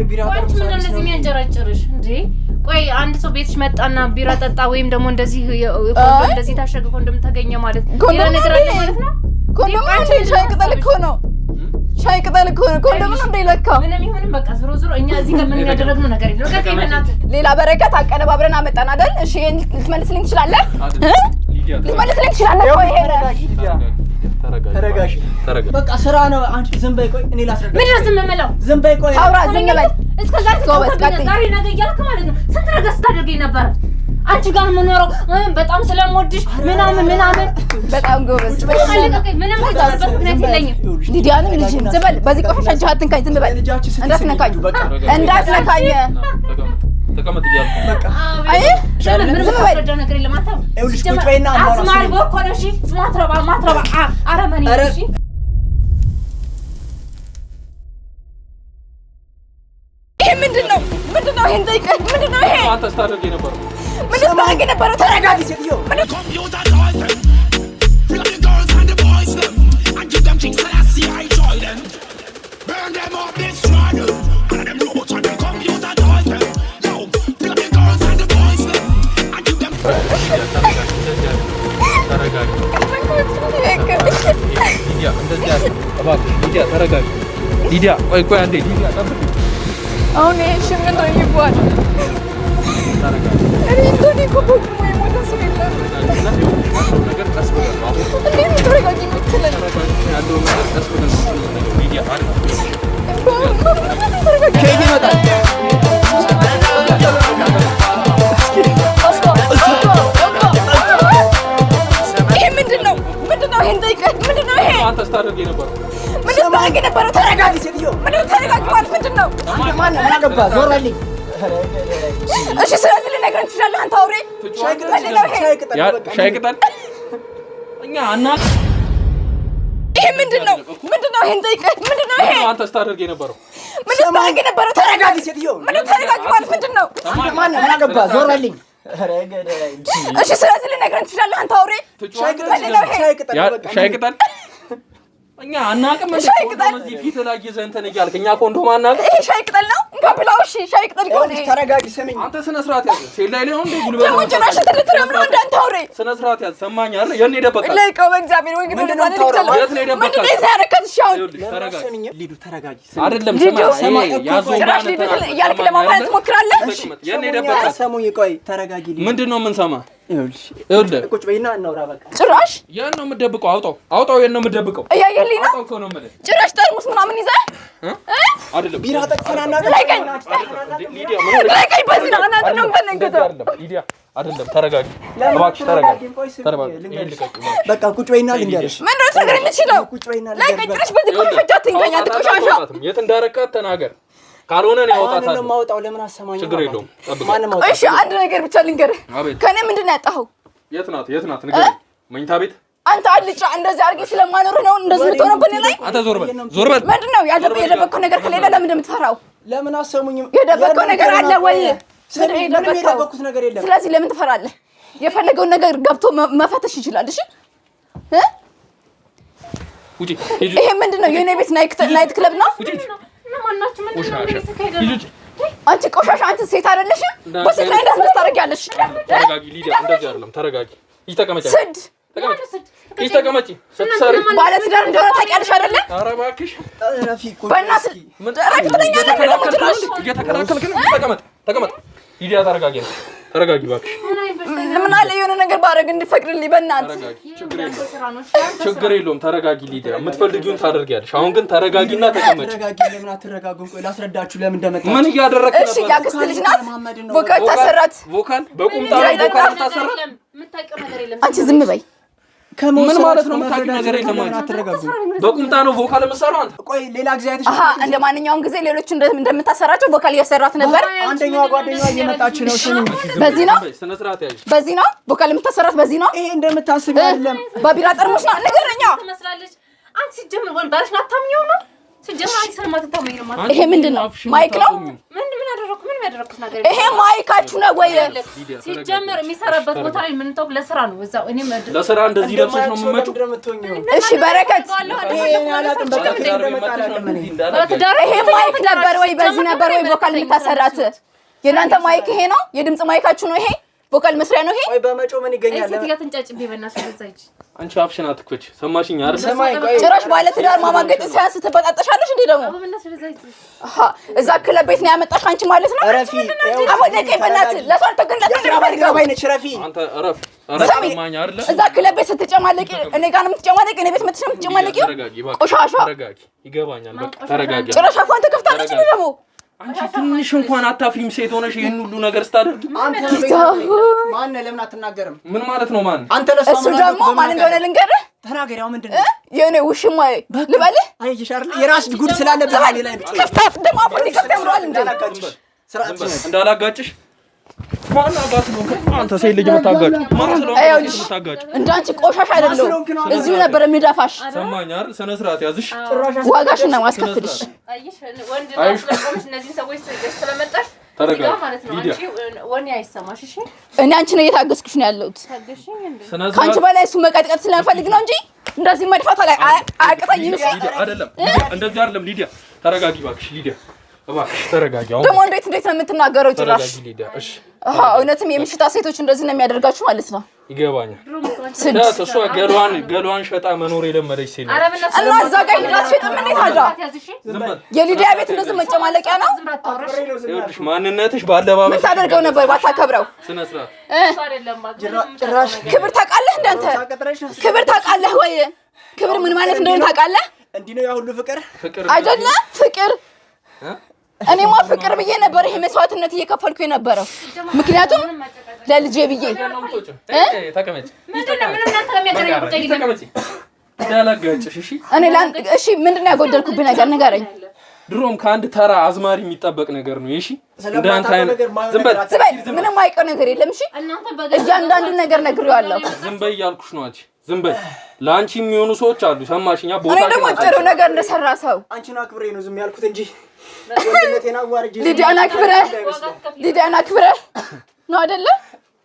ቆይ ቢራ ጠጣ ምን እንደዚህ የሚያንጨራጭርሽ እንዴ ቆይ አንድ ሰው ቤትሽ መጣና ቢራ ጠጣ ወይም ደግሞ እንደዚህ ኮንዶም እንደዚህ ታሸገ ኮንዶም ተገኘ ማለት ሌላ ነገር አለ ማለት ነው ኮንዶም ሻይ ቅጠል እኮ ነው ሻይ ቅጠል እኮ ነው ኮንዶም ነው እንደይለካ ምንም ይሁን በቃ ዝሮ እኛ እዚህ ጋር ምን ያደረግነው ነገር የለም በቃ ይበናት ሌላ በረከት አቀነባብረን አመጣን አይደል እሺ ልትመልስልኝ ትችላለህ ልትመልስልኝ ትችላለህ ቆይ ተረጋጊ በቃ ስራ ነው አንቺ ዝም በይ ቆይ እኔ ላስረዳ ምን ዝም መለው ዝም በይ ቆይ አውራ ዝም በይ እስከዛ ዛሬ ነገ እያልክ ማለት ነው ስንት ነገር ስታደርገኝ ነበር አንቺ ጋር መኖረው በጣም ስለምወድሽ ምናምን በጣም ጎበዝ ምንም ነገር ምክንያት የለኝም ሊዲያንም ልጅ ዝም በል በዚህ ቆሻሻ እጅ አትንካኝ ዝም በል እንዳትነካኝ ተቀመጥ ይያልኩ በቃ አይ ዝም በል ነገር የለም አንተ ይኸውልሽ ቁጭ በይና አስማር በኮነሽ ማትረባ አረመኔ እሺ ይሄ ምንድነው ይሄን ጠይቀ ምንድነው ይሄ አንተ ስታደርግ የነበረው ምንድነው የነበረው ተረጋጊ ሴትዮ Computer Leute, flip the girls and the boys them, and give them things that I see I enjoy them. Burn them up, destroy them, and them robots and them computer Leute. Yo, flip the girls and the boys them, and give them. ተረጋጊ ሊዲያ እንደዚህ ያለ እባክሽ ሊዲያ ተረጋጊ ሊዲያ ቆይ አንዴ ሊዲያ ጠብቂ አሁን ይሄ ሽምን ነው ይባል ተረጋጊ እኔ እንደኔ ኮኮ ወይ ሞታ ሰው ነገር ቀስ ብለን ነው እንዴ ተረጋጊ ምትለኝ ያለው ነገር ቀስ ብለን ነው ሊዲያ አይደል ከየት ይመጣል ይሄ ምንድነው ይሄን ጠይቀ ምንድነው ይሄ አንተ ስታደርግ የነበረው ተረጋጊ ሴትዮ ተረጋጊ ማለት ምንድነው ማን አገባ ዞር በልኝ እሺ ስለዚህ ልነግርህ ትችላለህ አንተ አውሬ ሻይ ቅጠል እኛ አናቅ ይሄ ምንድነው ይሄን ጠይቀ ምንድነው ይሄ አንተ ስታደርግ የነበረው ተረጋጊ ሴትዮ ተረጋጊ ማለት ምንድነው ማን አገባ ዞር በልኝ እሺ ስለዚህ ልነግርህ ትችላለህ አንተ አውሬ ሻይ ቅጠል እኛ አናቅም እንደዚህ ፊት ላይ ይዘንተን ይያልክ እኛ ኮንዶም አናቅም ይሄ ሻይ ቅጠል ነው እንካብላው እሺ ሻይ ቅጠል ይሆን ተረጋጊ ስሚኝ አንተ ስነ ስርዓት ያዝ ሴል ላይ ነው እንደ ጉልበት ነው ጭራሽ ተለትረምሮ እንዳንተ አውሬ ስነ ስርዓት ያዝ ሰማኝ አይደል የኔ ደበቃ ለቀው በእግዚአብሔር ወይ ግን የት ነው ደበቃ ምንድነው ያረከት ሻው ተረጋጊ ሊዱ ተረጋጊ አይደለም ሰማኝ ያዞ ጭራሽ ያልክ ለማማለት ትሞክራለህ የኔ ደበቃ ሰሙኝ ቆይ ተረጋጊ ምንድነው ምን ሰማ ይኸውልህ ቁጭ በይና እናውራ በቃ ጭራሽ ያን ነው የምትደብቀው አውጣው ያን ነው የምትደብቀው እያየህልኝ ነው አውጣው ነው ማለት ጭራሽ ጠርሙስ ምናምን ይዘህ አይደለም ቢራ ጠጥተናና ሊዲያ ምን ላይ በዚህ ነው እናንተ ነው በነገተው ሊዲያ አይደለም ተረጋጊ እባክሽ ተረጋጊ በቃ ቁጭ በይና ልንገርሽ ምንድነው ተገር የምትችለው ቁጭ በይና ላይ ጭራሽ በዚህ ቆሻሻ ትንከኛ ተቆሻሻ የት እንዳረካት ተናገር ካልሆነ ነው ያወጣታል ማንንም ማውጣው ለምን አሰማኝ ችግር የለውም ጠብቅ ማንንም ማውጣው እሺ አንድ ነገር ብቻ ልንገርህ ከኔ ምንድነው ያጣኸው የት ናት ንገረኝ መኝታ ቤት አንተ አልጫ እንደዚህ አድርጌ ስለማኖርህ ነው እንደዚህ የምትሆነብኝ ላይ አንተ ዞር በል ምንድነው የደበቀው ነገር ከሌለ ለምን እንደምትፈራው ለምን አሰሙኝም የደበቀው ነገር አለ ወይ ምንም የደበኩት ነገር የለም ስለዚህ ለምን ትፈራለህ የፈለገውን ነገር ገብቶ መፈተሽ ይችላል እሺ ውጪ ይሄ ምንድነው የኔ ቤት ናይት ክለብ ነው አንቺ ቆሻሻ አንቺ ሴት አይደለሽም በሴት ላይ እንደዚህ ታደርጊያለሽ ተረጋጊ ሊዲያ እንደዚህ አይደለም ተረጋጊ ይተቀመጪ ስድ ይተቀመጪ ስትሰሪ ባለ ትዳር እንደሆነ ታውቂያለሽ አይደለ ኧረ እባክሽ ረፊቅ በእናትህ ረፊቅ ትለኛለህ እየተከራከልክ ተቀመጥ ሊዲያ ተረጋጊ እባክሽ ምን አለ የሆነ ነገር ባረግ እንድፈቅድልኝ በእናትህ ችግር የለውም ተረጋጊ ሊዲያ የምትፈልጊውን ታደርጊያለሽ አሁን ግን ተረጋጊና ተቀመጪ ተረጋጊ ለምን አትረጋጉም ቆይ ላስረዳችሁ ለምን እንደመጣ ምን እያደረክ ነበር እሺ ያክስት ልጅ ናት ቮካል ታሰራት ቮካል በቁምጣ ቮካል ታሰራት የምታውቂው ነገር የለም አንቺ ዝም በይ ምን ማለት ነው የምታውቂው ነገር የለም በቁምጣ ነው ቮካል የምትሰራው አንተ ቆይ ሌላ ጊዜ አይተሽ እንደ ማንኛውም ጊዜ ሌሎች እንደምታሰራቸው ቮካል እያሰራት ነበር አንደኛዋ ጓደኛዋ እየመጣች ነው በዚህ ነው ስነ ስርዓት ያዥ በዚህ ነው ቮካል የምታሰራት በዚህ ነው ይሄ እንደምታስብ አይደለም በቢራ ጠርሙስ ነው ንገረኛ ትመስላለች አንቺ ሲጀምር ወን ባልሽ አታምኚው ነው ሲጀምር አንቺ ሰማት ታመኝ ነው ማለት ይሄ ምንድነው ማይክ ነው ምን አደረኩ ምን ያደረኩት ነገር ይሄ ማይካችሁ ነው ወይ? ሲጀመር የሚሰራበት ቦታ ላይ ምን ተው ለስራ ነው እዛው እኔ ለስራ እንደዚህ ለብሰሽ ነው የምትመጪው? እሺ በረከት ይሄ ማይክ ነበር ወይ? በዚህ ነበር ወይ ቮካል የምታሰራት? የእናንተ ማይክ ይሄ ነው? የድምጽ ማይካችሁ ነው ይሄ? ቮካል መስሪያ ነው ይሄ? ወይ በመጮ ምን ይገኛል? እዚህ ጋር ተንጫጭቤ በእናትሽ በዛች አንቺ አፍሽን አትክፈች። ሰማሽኝ አይደል? ጭራሽ ባለ ትዳር ማማገጥ ሲያንስ ትበጣጠሻለሽ እንዴ ደግሞ? አሃ እዛ ክለብ ቤት ነው ያመጣሽ አንቺ ማለት ነው? ረፊ አሁን ለቀይ በእናትህ ለሷን ተገንጣጣ ባይ ነች ረፊ አንተ እረፍ ማኛ አይደል? እዛ ክለብ ቤት ስትጨማለቂ እኔ ጋር ነው የምትጨማለቂ? እኔ ቤት መጥተሽ የምትጨማለቂ? ቆሻሻ ተረጋጊ። ይገባኛል። በቃ ተረጋጊ። ጭራሽ አፏን ተከፍታለች እንዴ ደግሞ? አንቺ ትንሽ እንኳን አታፍሪም? ሴት ሆነሽ ይሄን ሁሉ ነገር ስታደርጊ ማን ለምን አትናገርም? ምን ማለት ነው? ማን አንተ ለሷ እሱ ደግሞ ማን እንደሆነ ልንገርህ። ተናገሪው ምንድነው? የኔ ውሽማ ልበልህ? አይሽ አይደል? የራስ ጉድ ስላለበት ላይ ላይ ብቻ ከፍታት ደግሞ አፉን ሊከፍት ያምራል እንዴ? እንዳላጋጭሽ ማን አባት ነው? አንተ ሴት ልጅ የምታጋጭ ማን ነው? የምታጋጭ እንዳንቺ ቆሻሻ አይደለም። እዚሁ ነበር የሚደፋሽ። ሰማኝ አይደል? ስነ ስርዓት ያዝሽ። ዋጋሽን ነው ማስከፍልሽ። አይሽ ወንድ ነው ስለቆምሽ እነዚህ ሰዎች ስለመጣሽ ተረጋጋ ማለት ነው። አንቺ ወኔ አይሰማሽ። እሺ እኔ አንቺን እየታገስኩሽ ነው ያለሁት። ታገሽኝ እንዴ? ካንቺ በላይ እሱ መቀጥቀጥ ስለምፈልግ ነው እንጂ እንደዚህ መድፋት ላይ አያቅተኝም። እሺ አይደለም እንደዚህ አይደለም። ሊዲያ ተረጋጊ እባክሽ። ሊዲያ እባክሽ ተረጋጊ። አሁን ደግሞ እንዴት ነው የምትናገረው? ጭራሽ ተረጋጊ ሊዲያ። እሺ እውነትም የምሽታ ሴቶች እንደዚህ ነው የሚያደርጋችሁ ማለት ነው። ይገባኛል። እሷ ገሏን ሸጣ መኖር የለመደች ሴት ነው። እና እዛ ጋር ሄዳችሁ ሸጥ ምን ይታዳ? የሊዲያ ቤት እንደዚህ መጨማለቂያ ነው። ይኸውልሽ ማንነትሽ ባለባበስ ምን ታደርገው ነበር ባታከብረው? ስነ ስርዓት ጭራሽ ክብር ታውቃለህ? እንዳንተ ክብር ታውቃለህ ወይ? ክብር ምን ማለት እንደሆነ ታውቃለህ? እንዲህ ነው ያ ሁሉ ፍቅር አይደለ? ፍቅር እኔማ ፍቅር ብዬ ነበር ይሄ መስዋዕትነት እየከፈልኩ የነበረው። ምክንያቱም ለልጄ ብዬ ተቀመጭ። እሺ ምንድን ነው ያጎደልኩብህ ነገር ንገረኝ። ድሮም ከአንድ ተራ አዝማሪ የሚጠበቅ ነገር ነው። እሺ እንዳንተ አይነት ዝም በል ምንም አይቀር ነገር የለም። እሺ እያንዳንዱ ነገር ነግሬዋለሁ። ዝም በይ እያልኩሽ ነው። አንቺ ዝም በይ። ለአንቺ የሚሆኑ ሰዎች አሉ። ሰማሽኛ? ቦታ እኔ ደግሞ ጥሩ ነገር እንደሰራ ሰው አንቺን አክብሬ ነው ዝም ያልኩት እንጂ ወንድነቴን አዋርጄ ሊዲያን አክብረህ ነው አይደለ?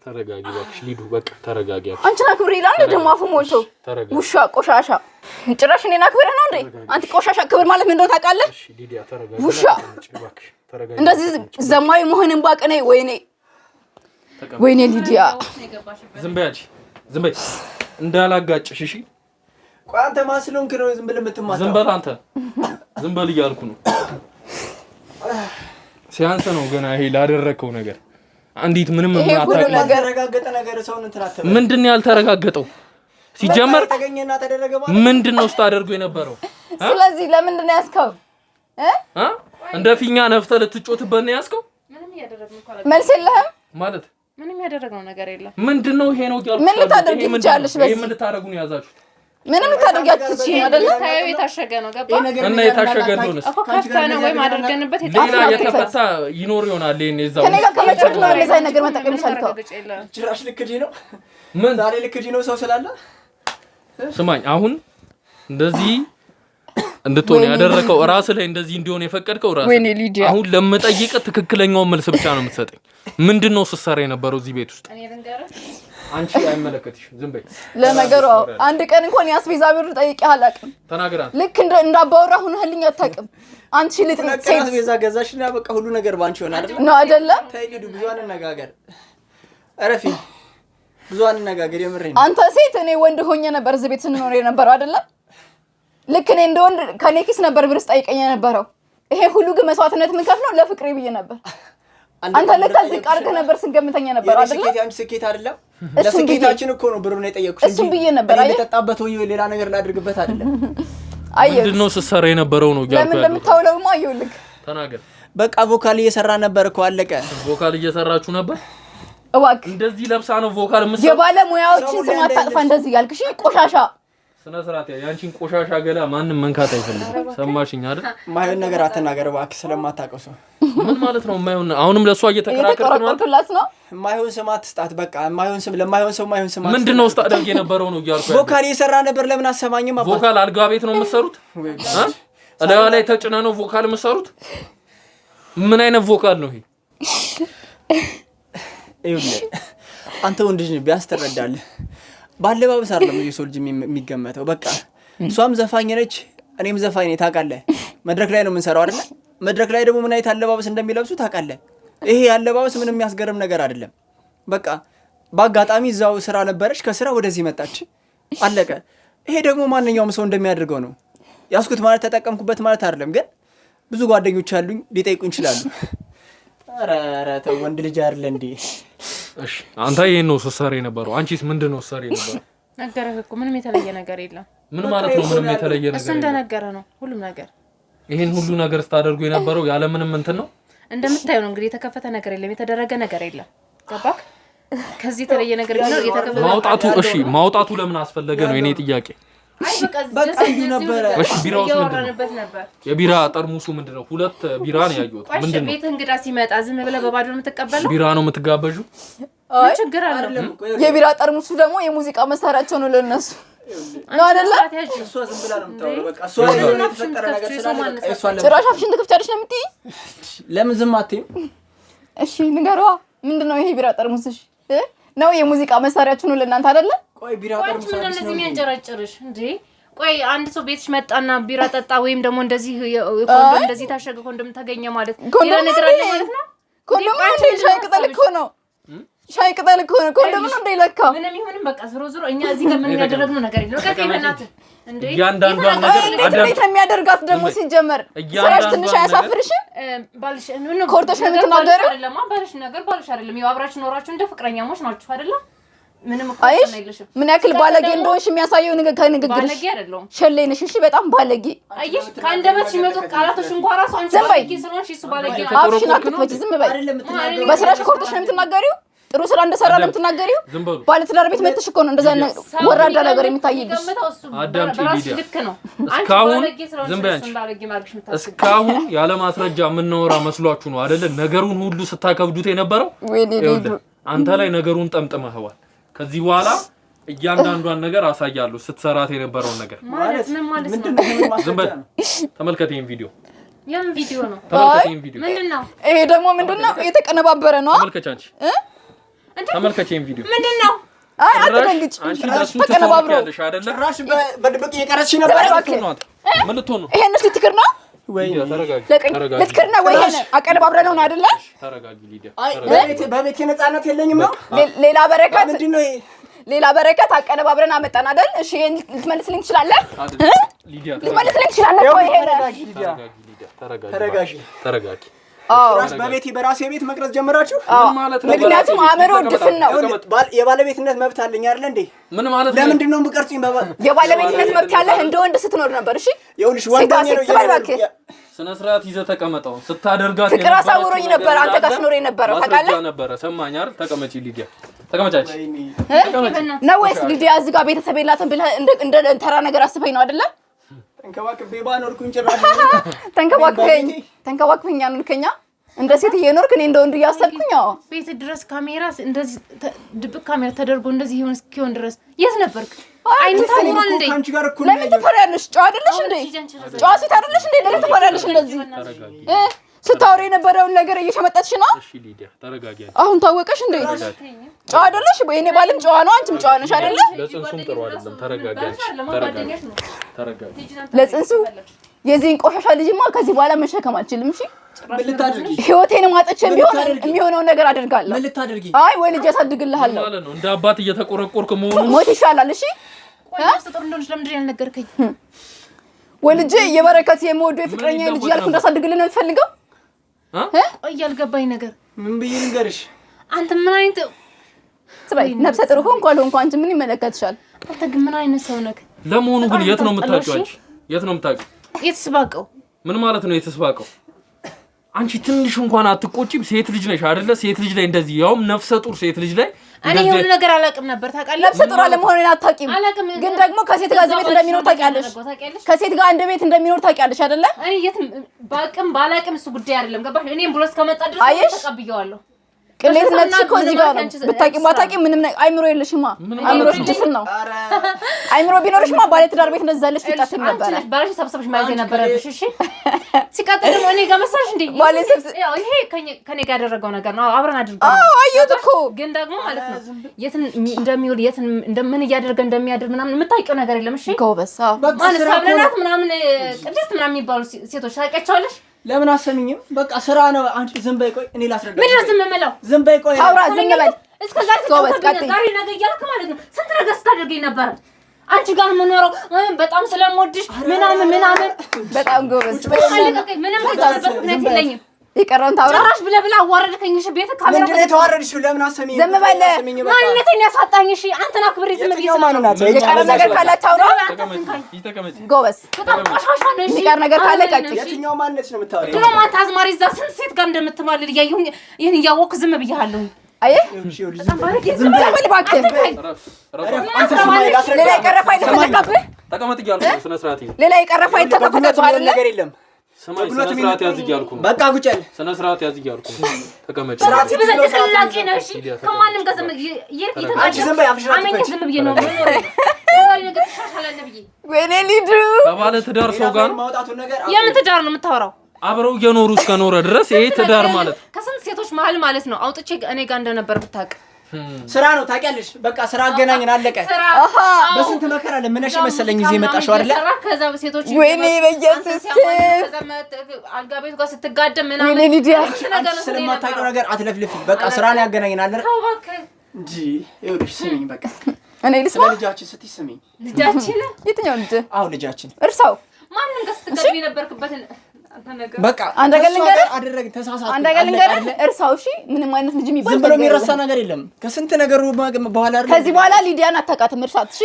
ተረጋጊ እባክሽ ሊዱ። በቃ ተረጋጊ። አንቺን አክብሬ ይላል ደግሞ አፉ ሞልቶ ውሻ ቆሻሻ። ጭራሽ እኔን አክብረህ ነው እንዴ? አንተ ቆሻሻ። ክብር ማለት ምን እንደሆነ ታውቃለህ? እሺ ሊዲያ ተረጋጊ ውሻ። እባክሽ ተረጋጊ። እንደዚህ ዘማዊ መሆንን ባቀኔ ወይኔ ሊዲያ ዝም በይ አንቺ ዝም በይ እንዳላጋጭሽ። እሺ ቆይ አንተ ማስሎንክ ነው ዝም ብለህ የምትማታው? ዝም በል አንተ ዝም በል እያልኩ ነው። ሲያንስ ነው ገና ይሄ ላደረከው ነገር አንዲት ምንም ያልተረጋገጠ ነገር ሰውን እንትን አትበል። ምንድን ነው ያልተረጋገጠው? ሲጀመር ተገኘና ተደረገ ማለት ምንድን ነው ስታደርገው የነበረው? ስለዚህ ለምንድን ነው ያስከው? እንደ ፊኛ ነፍተህ ልትጮትበት ነው ያስከው? መልስ የለህም ማለት ምንም ያደረግነው ነገር የለም። ምንድነው ይሄ ነው ያልኩት? ምን ልታደርግ ትችያለሽ? በዚህ ምን ልታደርጉ ነው ያዛችሁት? ምንም ልታደርግ ትችይ አይደል? ታየው የታሸገ ነው ገባ? እና የታሸገ እንደሆነስ እኮ ከፍታ ነው ወይ ማደርገንበት ሌላ የተፈታ ይኖር ይሆናል። ይሄን እዛው ከኔ ጋር ከመቸት ነው እንደዛ ነገር መጠቀም ይችላልከው? ጭራሽ ልክጂ ነው። ምን ዛሬ ልክጂ ነው ሰው ስላለ? ስማኝ አሁን እንደዚህ እንድትሆን ያደረከው ራስ ላይ እንደዚህ እንዲሆን የፈቀድከው ራስ። አሁን ለምጠይቅ ትክክለኛውን መልስ ብቻ ነው የምትሰጠኝ። ምንድነው ስትሰራ የነበረው እዚህ ቤት ውስጥ? አንቺ አይመለከትሽም። ዝም በይ። ለነገሩ አንድ ቀን እንኳን ያስቤዛ ብር ጠይቄህ አላውቅም። ተናገራት። ልክ እንዳባወራ ሆነህልኝ አታውቅም። አንቺ ልጥልጥ ሴት ያስቤዛ ገዛሽና በቃ ሁሉ ነገር ባንቺ ሆነ አይደል? ነው አይደለ? ታይሊዱ ብዙ አንነጋገር። አረፊ ብዙ አንነጋገር የምሬን። አንተ ሴት እኔ ወንድ ሆኜ ነበር እዚህ ቤት ስንኖር የነበረው አይደለ? ልክ እኔ እንደ ወንድ ከኔ ኪስ ነበር ብር ጠይቀኝ የነበረው። ይሄ ሁሉ ግን መስዋዕትነት ምን ከፍለው ለፍቅሬ ብዬ ነበር። አንተ ለካ ዝቅ አድርገህ ነበር ስንገምተኛ ነበር አይደል? ስኬት አንቺ ስኬት አይደለም። ለስኬታችን እኮ ነው ብሩን የጠየቅኩሽ እንጂ እሱም ብዬ ነበር አይደል? የጠጣበት ወይ ሌላ ነገር ላድርግበት አይደለም። ምንድነው ስትሰራ የነበረው ነው ያልኩት። ለምን እንደምታውለውማ አየሁልህ። ተናገር። በቃ ቮካል እየሰራ ነበር እኮ አለቀ። ቮካል እየሰራችሁ ነበር? እባክህ እንደዚህ ለብሳ ነው ቮካል የምትሰራው? የባለሙያዎችን ስም አታጥፋ እንደዚህ ያልክሽ ቆሻሻ። ስነ ስርዓት ያንቺን ቆሻሻ ገላ ማንንም መንካት አይፈልግም። ሰማሽኝ አይደል? ማይሆን ነገር አትናገር እባክህ ስለማታውቀው ሰው። ምን ማለት ነው ማይሆን? አሁንም ለሷ እየተከራከርኩላት ነው። ማይሆን ስም አትስጣት በቃ። ማይሆን ስም ለማይሆን ሰው ማይሆን ስም። ምንድነው ስታደርግ የነበረው ነው እያልኩ። ቮካል እየሰራ ነበር። ለምን አሰማኝም? አባ ቮካል አልጋ ቤት ነው የምትሰሩት? እላዋ ላይ ተጭና ነው ቮካል የምትሰሩት? ምን አይነት ቮካል ነው ይሄ? ይኸውልህ አንተ ወንድ ልጅ ቢያንስ ትረዳለህ። ባለባበስ አይደለም የሰው ልጅ የሚገመተው። በቃ እሷም ዘፋኝ ነች፣ እኔም ዘፋኝ ነኝ ታውቃለህ። መድረክ ላይ ነው የምንሰራው አይደለ? መድረክ ላይ ደግሞ ምን አይነት አለባበስ እንደሚለብሱ ታውቃለህ። ይሄ አለባበስ ምንም የሚያስገርም ነገር አይደለም። በቃ በአጋጣሚ እዛው ስራ ነበረች፣ ከስራ ወደዚህ መጣች፣ አለቀ። ይሄ ደግሞ ማንኛውም ሰው እንደሚያደርገው ነው። ያስኩት ማለት ተጠቀምኩበት ማለት አይደለም። ግን ብዙ ጓደኞች አሉኝ ሊጠይቁኝ ይችላሉ። ኧረ ተው ወንድ ልጅ አይደለ እንዴ? እሺ አንተ ይሄን ነው ስትሰሪ የነበረው። አንቺስ ምንድን ነው ስትሰሪ የነበረው? ነገረህ እኮ ምንም የተለየ ነገር የለም። ምን ማለት ነው ምንም የተለየ ነገር? እሱ እንደነገረ ነው ሁሉም ነገር። ይሄን ሁሉ ነገር ስታደርጉ የነበረው ያለ ምንም እንትን ነው። እንደምታየው ነው እንግዲህ። የተከፈተ ነገር የለም፣ የተደረገ ነገር የለም። ገባክ? ከዚህ የተለየ ነገር ቢኖር የተከፈተ ማውጣቱ እሺ ማውጣቱ ለምን አስፈለገ ነው የኔ ጥያቄ። በቃ እንዲህ ነበረ። እሺ ቢራውስ ምንድነው? የቢራ ጠርሙሱ ምንድነው? 2 ቢራ ነው ያየሁት። ምንድነው? ቤት እንግዳ ሲመጣ ዝም ብለህ በባዶ ነው የምትቀበለው? ቢራ ነው የምትጋበዡ? ምን ችግር አለው? የቢራ ጠርሙሱ ደግሞ የሙዚቃ መሳሪያቸው ነው ለነሱ ነው አይደለ? እሷ ዝም ብላ ነው የምታወራው። በቃ እሷ የሆነ የተፈጠረ ነገር ስላለ ጭራሽ አፍሽን ትከፍቻለሽ ነው የምትይኝ? ለምን ዝም አትይም? እሺ ንገሯ። ምንድነው ይሄ ቢራ ጠርሙስሽ ነው የሙዚቃ መሳሪያችሁ ነው ለእናንተ አይደለ? ቆይ ቢራ ጠርሙስ ምን እንደዚህ የሚያንጨረጭርሽ እንዴ? ቆይ አንድ ሰው ቤትሽ መጣና ቢራ ጠጣ ወይም ደግሞ እንደዚህ ኮንዶም እንደዚህ ታሸገ ኮንዶም ተገኘ ማለት ሌላ ነገር አለ ማለት ነው? ኮንዶም እንደ ሻይ ቅጠል እኮ ነው። ሻይ ቅጠል እኮ ነው። ኮንዶም ነው እንደ ይለካ ምንም ይሁንም በቃ ዞሮ እኛ እዚህ ጋር ምን ያደረግነው ነገር የለም። በቃ ከይመናት እንዴ ያንዳንዷን ነገር እንዴት የሚያደርጋት ደግሞ ሲጀመር ስራሽ ትንሽ አያሳፍርሽም? ባልሽ ነው ኮርተሽ ነው የምትናገረው? አይደለም ባልሽ ነገር ባልሽ አይደለም። ያው አብራችሁ ኖራችሁ እንደ ፍቅረኛሞች ናችሁ አይደለም? ምንም እኮ አይልሽም። ምን ያክል ባለጌ እንደሆንሽ የሚያሳየው ከንግግርሽ ባለጌ አይደለም ሸሌ ነሽ። እሺ በጣም ባለጌ አይሽ ከአንደበትሽ የሚወጡ ቃላቶች እንኳን ራሱ አንቺ ባለጌ ስለሆንሽ እሱ ባለጌ አፍሽን አትክፈቺ። ዝም በይ። በስራሽ ኮርተሽ ነው የምትናገሪው? ጥሩ ስራ እንደሰራ ነው የምትናገሪው? ባለትዳር ቤት መጥተሽ እኮ ነው እንደዛ ወራዳ ነገር የሚታይልሽ። አዳምጪ ሊዲያ፣ እስካሁን ያለ ማስረጃ የምናወራ መስሏችሁ ነው አይደለ? ነገሩን ሁሉ ስታከብዱት የነበረው አንተ ላይ ነገሩን ጠምጥመኸዋል። ከዚህ በኋላ እያንዳንዷን ነገር አሳያለሁ ስትሰራት የነበረውን ነገር ማለት ምን ማለት ነው? ዝም በል ተመልከት ይሄን ቪዲዮ። የምን ቪዲዮ ነው? ተመልከት ይሄን ቪዲዮ። ምንድነው ይሄ ደግሞ? ምንድነው? የተቀነባበረ ነው። ተመልከች አንቺ ተመልከች ይሄን ቪዲዮ። ምንድነው? አይ አትደንግጭ። ተቀነባብሮ ጭራሽ በድብቅ እየቀረች ነበር። ምን ልትሆን ነው? ይሄን እስቲ ትክር ነው ወይ ልትክር ነው ወይ? ይሄን አቀነባብረ ነው አይደለ? ተረጋጊ ሊዲያ። አይ በቤቴ ነፃነት የለኝም ነው። ሌላ በረከት ምንድነው ይሄ? ሌላ በረከት አቀነባብረን አመጣን አይደል? እሺ ይሄን ልትመልስልኝ ትችላለህ? ሊዲያ ልትመልስልኝ ትችላለህ? ቆይ ይሄ ተረጋጊ ሊዲያ። ተረጋጊ። ራስ በቤቴ በራሴ ቤት መቅረጽ ጀመራችሁ? ምን ማለት ነው? ምክንያቱም አእምሮ ድፍን ነው። የባለቤትነት መብት አለኝ አይደል እንዴ? ምን ማለት ነው? ለምንድን ነው የምትቀርጹኝ? የባለቤትነት መብት ያለህ እንደ ወንድ ስትኖር ነበር። እሺ ይኸውልሽ ወንደኛ ነው ይያለህ። ስነ ስርዓት ይዘህ ተቀመጠው። ስታደርጋት ፍቅር አሳውሮኝ ነበር አንተ ጋር ስኖር የነበረው ታውቃለህ ነበር። ሰማኝ አይደል? ተቀመጪ ሊዲያ፣ ተቀመጫች ነው ወይስ ሊዲያ እዚህ ጋር ቤተሰብ የላትም ብለህ እንደ ተራ ነገር አስበኝ ነው አይደለ? ተንከባክቤ ባኖርኩኝ ጭራሽ ተንከባክበኝ አኖርከኛ እንደ ሴት እየኖርክ እኔ እንደ ወንድ እያሰብኩኝ። አዎ ቤት ድረስ ካሜራ እንደዚህ ድብቅ ካሜራ ተደርጎ እንደዚህ ይሁን እስኪሆን ድረስ የት ነበርክ? አይኑ ታውቋል እንዴ? አንቺ ጋር እኮ ለምን ትፈሪያለሽ? ጨዋ አይደለሽ እንዴ? ጨዋ ሴት አይደለሽ እንዴ? ለምን ትፈሪያለሽ እንደዚህ? ስታወሪ የነበረውን ነገር እየሸመጠትሽ ነው። እሺ ሊዲያ ተረጋጊ። አሁን ታወቀሽ እንዴ? ጨዋ አይደለሽ? በእኔ ባልም ጨዋ ነው፣ አንቺም ጨዋ ነሽ አይደለ? ለጽንሱም ጥሩ አይደለም። ተረጋጊ። ለጽንሱ የዚህን ቆሻሻ ልጅማ ከዚህ በኋላ መሸከም አልችልም። እሺ ምን ልታደርጊ? ህይወቴንም አጥቼም ቢሆን የሚሆነውን ነገር አደርጋለሁ። ምን ልታደርጊ? አይ ወይ ልጅ ያሳድግልሃለሁ ማለት ነው። እንደ አባት እየተቆረቆርክ መሆኑ ሞት ይሻላል። እሺ ጥሩ እንደሆነች ለምንድን ያልነገርከኝ? ወልጄ የበረከት የምወደው የፍቅረኛ ልጅ ያልኩ እንዳሳድግልህ ነው የምትፈልገው? ቆይ ያልገባኝ ነገር ምን ብዬ ልንገርሽ? አንተ ምን አይነት ስባይ ነፍሰ ጥሩ ሆንኩ አልሆንኩ አንቺ ምን ይመለከትሻል? አንተ ግን ምን አይነት ሰው ነህ? ለመሆኑ ግን የት ነው የምታውቂው? አንቺ የት ነው የምታውቂው? የተስባቀው ምን ማለት ነው የተስባቀው? አንቺ ትንሽ እንኳን አትቆጪም? ሴት ልጅ ነሽ አይደለ? ሴት ልጅ ላይ እንደዚህ ያውም ነፍሰ ጡር ሴት ልጅ ላይ እኔ የሆነ ነገር አላውቅም ነበር ታውቃለህ? ነፍሰ ጡር አለመሆኑን አታውቂም፣ ግን ደግሞ ከሴት ጋር ቤት እንደሚኖር ታውቂያለሽ። ከሴት ጋር አንድ ቤት እንደሚኖር ታውቂያለሽ አይደለ? እኔ የትም ባቅም ባላቅም እሱ ጉዳይ አይደለም። ገባሽ? እኔም ብሎ እስከመጣ ድረስ ተቀብየዋለሁ። ቅሌትነት እኮ እዚህ ጋር ነው። ብታቂ ማታቂ ምንም ነገር አይምሮ የለሽማ። አይምሮሽ ድፍን ነው። አይምሮ ቢኖርሽማ ባለ ትዳር ቤት እንደዛ ለሽ ትጣጥም ነበር። ባለሽ ሰብሰብሽ ማይዘ ነበረብሽ። እሺ ሲቀጥል ደግሞ እኔ ጋር መሰለሽ እንዴ ባለ ሰብሰብ ያው ይሄ ከኔ ጋር ያደረገው ነገር ነው። አብረን አድርገን አየሁት እኮ ግን ደግሞ ማለት ነው የትን እንደሚውል የትን እንደምን እያደረገ እንደሚያድር ምናምን የምታውቂው ነገር የለም። እሺ ጎበሳ ማለት ሳብለናት ምናምን ቅድስት ምናምን የሚባሉ ሴቶች ታውቂያቸዋለሽ? ለምን አሰሚኝም? በቃ ስራ ነው። አንቺ ዝም በይ ቆይ እኔ ላስረዳ። ምን ነው ዝም የምለው? ዝም በይ ቆይ አውራ ዝም በል። እስከዛ ዛሬ ነገ እያልክ ማለት ነው ስንት ነገር ስታደርገኝ ነበር። አንቺ ጋር የምኖረው በጣም ስለምወድሽ ምናምን በጣም ጎበዝ። ምንም ምክንያት የለኝም። ይቀረውን ታውራ ጭራሽ ብለህ አዋረድከኝ። እሺ ቤት ካሜራ ምንድን ነው የተዋረድሽው? ለምን አሰሚኝም? ዝም በል። ማንነቴን ያሳጣኝ። እሺ አንተን አክብሬ ዝም ብዬ የቀረ ነገር ካለ ታውራ ጎበዝ። በጣም ቆሻሻ ነው። እሺ የቀረ ነገር ካለ ቀጭ የትኛው ማንነት ነው የምታወሪው? ድሮ ማታ አዝማሪ እዛ ስንት ሴት ጋር እንደምትማልል እያየሁኝ ይሄን እያወቅሁ ዝም ብዬሃለሁ። አየህ ዝም በል እባክህ። ሌላ የቀረ ፋይል ተፈለቀብህ? ተቀመጥ እያልኩ ነው። ስነ ስርዓት ይዘህ ሌላ የቀረ ፋይል ተፈለቀብህ አይደል? ነገር የለም። ስነ ስርዓት ያዝ እያልኩ ነው። በቃ ጉጨል ስነ ስርዓት ያዝ እያልኩ ነው። ተቀመጥ። ስርዓት ስለላቂ ነው። እሺ ከማንም ጋር ዝም ብዬ ነው ወይኔ ሊዱ ከባለ ትዳር ሰው ጋር የምን ትዳር ነው የምታወራው? አብረው እየኖሩ እስከኖረ ድረስ ይሄ ትዳር ማለት ከስንት ሴቶች መሀል ማለት ነው አውጥቼ እኔ ጋር እንደነበር ብታውቅ። ስራ ነው ታውቂያለሽ። በቃ ስራ አገናኝን አለቀ። በስንት መከራ ለምነሽ መሰለኝ እዚህ የመጣሽው አይደል? ከዛ ሴቶች ወይኔ በኢየሱስ አልጋ ቤት ጋር ስትጋደም ምናምን ወይኔ ሊዲያ ስለማታውቂው ነገር አትለፍልፊ። በቃ ስራ ነው ያገናኝን አይደል? እንጂ ይኸውልሽ ስሚኝ በቃ እኔ ልስማ። ልጃችን ስትይ ስሚኝ። ልጃችን የትኛው ልጅ? አዎ ልጃችን እርሳው ማንን ጋር ስትጋቢ ነበርክበትን በቃ አንድ ነገር ልንገርህ አደረግን ተሳሳትን። አንድ ነገር ልንገርህ እርሳው። እሺ ምንም አይነት ልጅ የሚባል ዝም ብሎ የሚረሳ ነገር የለም። ከስንት ነገሩ በኋላ አይደል? ከዚህ በኋላ ሊዲያን አታውቃትም። እርሳት። እሺ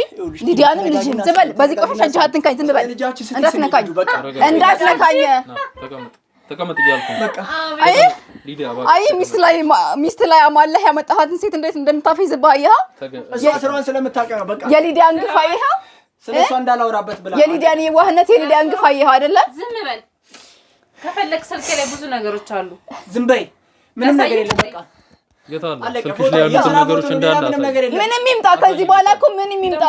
ሊዲያንም ልጅ ዝም በል። በዚህ ቆሻሻ እጅህን ከኝ ዝም በል። እንዳትነካኝ እንዳትነካኝ። ተቀመጥ እያልኩ ነው። በቃ አይ አይ ሚስት ላይ አማለህ ያመጣሃትን ሴት እንዴት እንደምታፈይዝብህ አየኸው? እሷ ስራዋን ስለምታውቅ ነው። በቃ የሊዲያን ግፍ አየኸው? ስለሷ እንዳላወራበት ብላ የሊዲያን የዋህነት የሊዲያን ግፍ አየኸው አይደለ? ዝም በል። ከፈለክ ስልክ ላይ ብዙ ነገሮች አሉ። ዝም በይ። ምንም ነገር የለም። በቃ የታለ ስልክሽ ላይ ያሉት ነገሮች እንዳለ ምንም ይምጣ። ከዚህ በኋላ እኮ ምንም ይምጣ